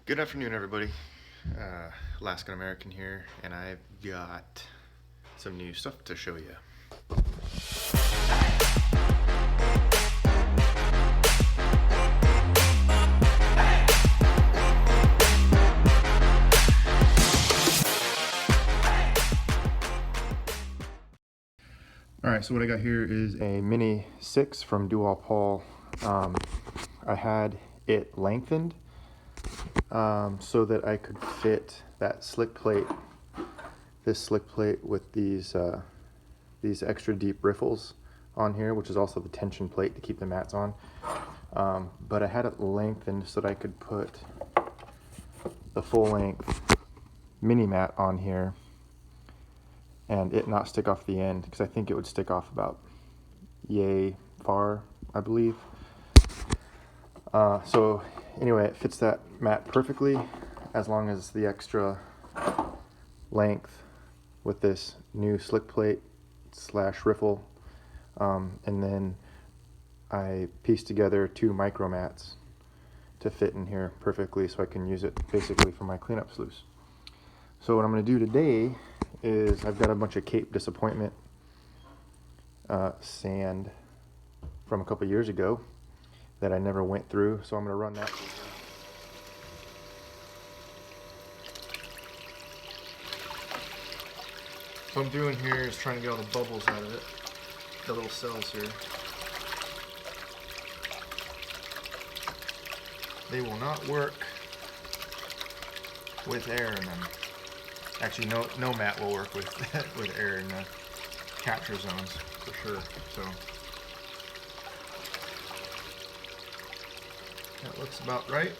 Good afternoon, everybody. AlaskanAmerican here, and I've got some new stuff to show you. Alright, so what I got here is a Mini 6 from Paul. I had it lengthened so that I could fit that slick plate, this slick plate with these extra deep riffles on here, which is also the tension plate to keep the mats on. But I had it lengthened so that I could put the full length mini mat on here and it not stick off the end, because I think it would stick off about yay far, I believe. So anyway, it fits that mat perfectly as long as the extra length with this new slick plate / riffle, and then I pieced together 2 micro mats to fit in here perfectly so I can use it basically for my cleanup sluice. So what I'm going to do today is I've got a bunch of Cape Disappointment sand from a couple years ago that I never went through, so I'm going to run that. So what I'm doing here is trying to get all the bubbles out of it, the little cells here. They will not work with air in them. Actually, no mat will work with with air in the capture zones for sure. So that looks about right.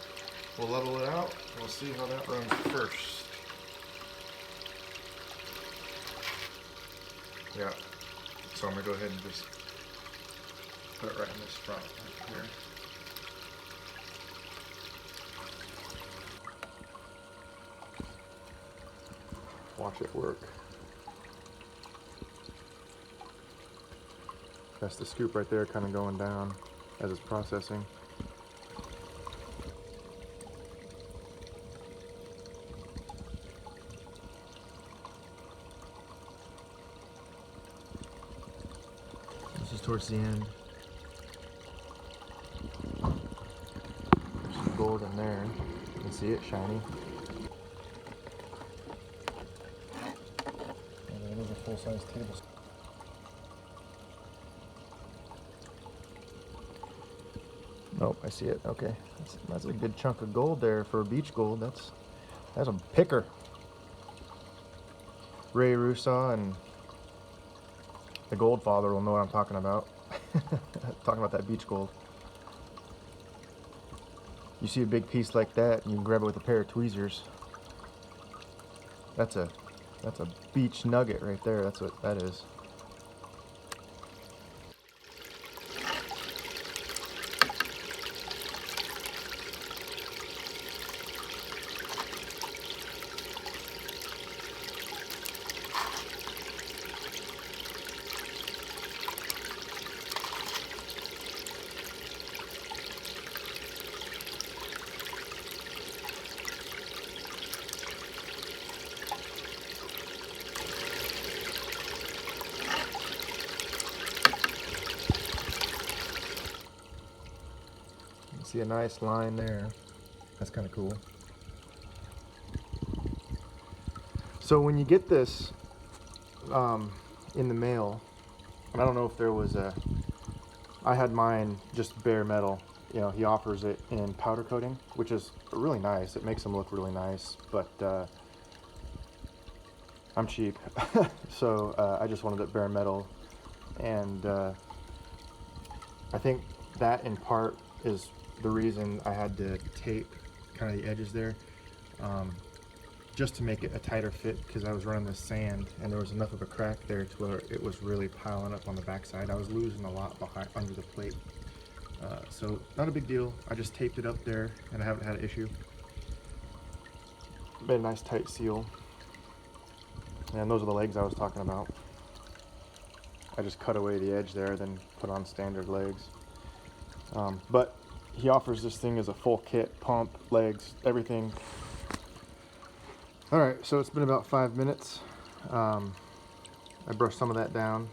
We'll level it out. We'll see how that runs first. Yeah. So I'm gonna go ahead and just put it right in this front right here. Watch it work. That's the scoop right there, kind of going down as it's processing. This is towards the end. There's some gold in there. You can see it shiny. And it is a full-size table. Oh, I see it. Okay, that's a good chunk of gold there for beach gold. That's a picker. Ray Rusaw and the Gold Father will know what I'm talking about. Talking about that beach gold. You see a big piece like that, and you can grab it with a pair of tweezers. That's a beach nugget right there. That's what that is. See a nice line there. That's kind of cool. So when you get this in the mail, and I don't know if there was I had mine just bare metal. You know, he offers it in powder coating, which is really nice. It makes them look really nice, but I'm cheap, so I just wanted it bare metal, and I think that in part is the reason I had to tape kind of the edges there, just to make it a tighter fit, because I was running the sand and there was enough of a crack there to where it was really piling up on the backside. I was losing a lot under the plate, so not a big deal. I just taped it up there and I haven't had an issue. Made a nice tight seal, and those are the legs I was talking about. I just cut away the edge there, then put on standard legs. But he offers this thing as a full kit, pump, legs, everything. All right, so it's been about 5 minutes. I brushed some of that down.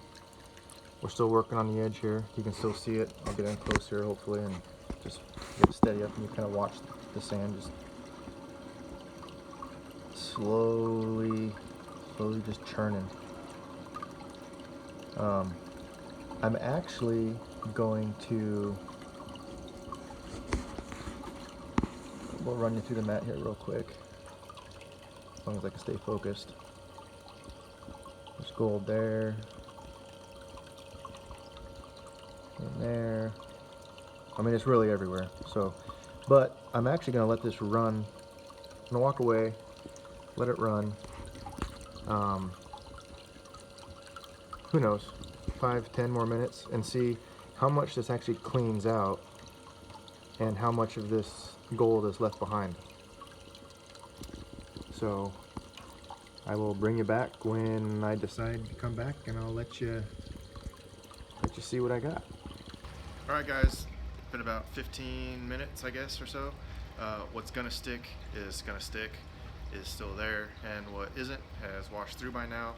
We're still working on the edge here. You can still see it. I'll get in close here hopefully and just get it steady up, and you kind of watch the sand just slowly just churning. I'm actually going to, we'll run you through the mat here real quick, as long as I can stay focused. There's gold there, and there. I mean, it's really everywhere. So, but I'm actually going to let this run. I'm going to walk away, let it run. Who knows, 5-10 more minutes, and see how much this actually cleans out and how much of this gold is left behind. So I will bring you back when I decide to come back, and I'll let you see what I got. All right, guys, been about 15 minutes, I guess, or so. What's gonna stick is gonna stick, is still there, and what isn't has washed through by now.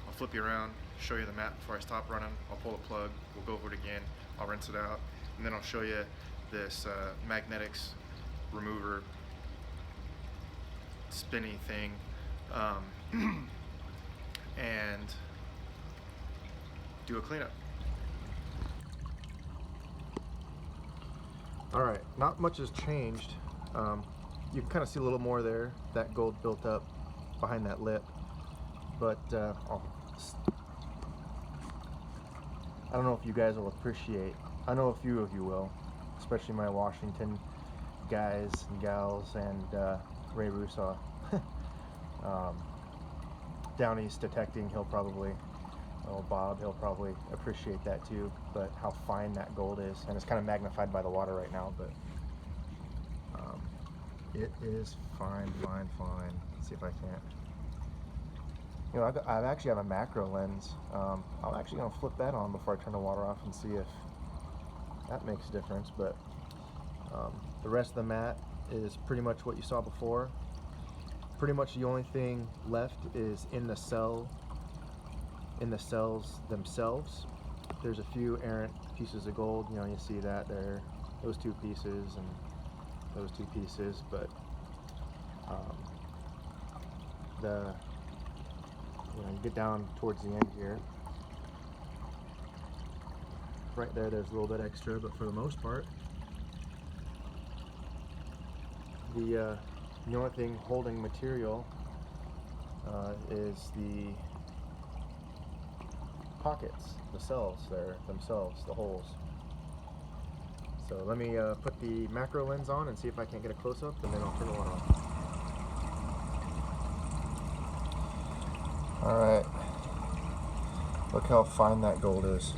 I'll flip you around, show you the mat before I stop running. I'll pull the plug, we'll go over it again, I'll rinse it out, and then I'll show you this magnetics remover spinny thing, and do a cleanup. All right, not much has changed. You can kind of see a little more there, that gold built up behind that lip, but I don't know if you guys will appreciate, I know a few of you will, especially my Washington guys and gals, and Ray Russo down east detecting, he'll probably, Bob, he'll probably appreciate that too, but how fine that gold is, and it's kind of magnified by the water right now, but it is fine. Let's see if I can't. You know, I actually have a macro lens. I'm actually going to flip that on before I turn the water off and see if that makes a difference, but the rest of the mat is pretty much what you saw before. Pretty much the only thing left is in the cells themselves. There's a few errant pieces of gold. You know, you see that there, those two pieces and those two pieces, but you get down towards the end here. Right there's a little bit extra, but for the most part, the only thing holding material is the pockets, the cells there themselves, the holes. So let me put the macro lens on and see if I can't get a close-up, and then I'll turn the water on. Alright, look how fine that gold is.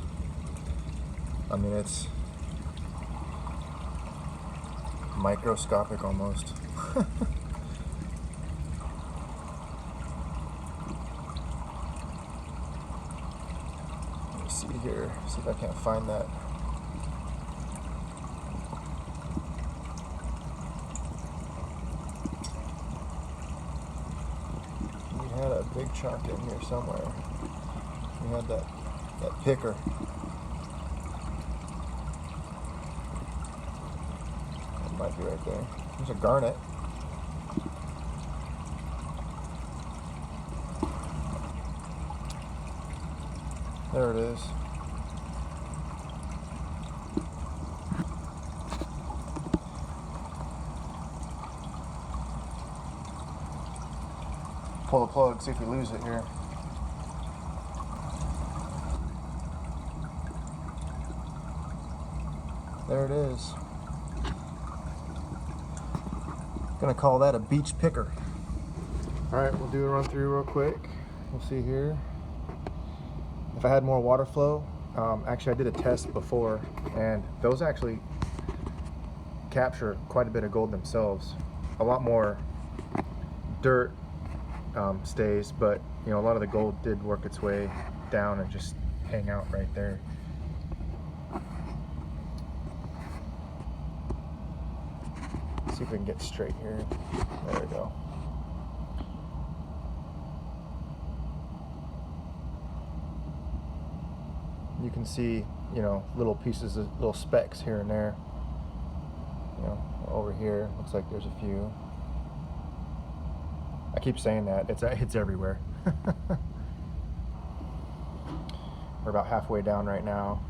I mean, it's microscopic almost. Let me see here, see if I can't find that. We had a big chunk in here somewhere. We had that picker. It might be right there. There's a garnet. There it is. Pull the plug, see if we lose it here. There it is. Gonna call that a beach picker. All right, we'll do a run through real quick. We'll see here. If I had more water flow, actually I did a test before, and those actually capture quite a bit of gold themselves. A lot more dirt stays, but you know, a lot of the gold did work its way down and just hang out right there. see if we can get straight here. There we go. You can see, you know, little pieces of little specks here and there. You know, over here looks like there's a few. I keep saying that, it's everywhere. We're about halfway down right now.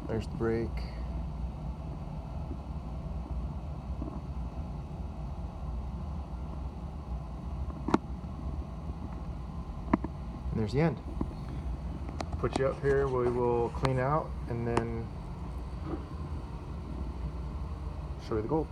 There's the brake. And there's the end. Put you up here, we will clean out and then show you the gold.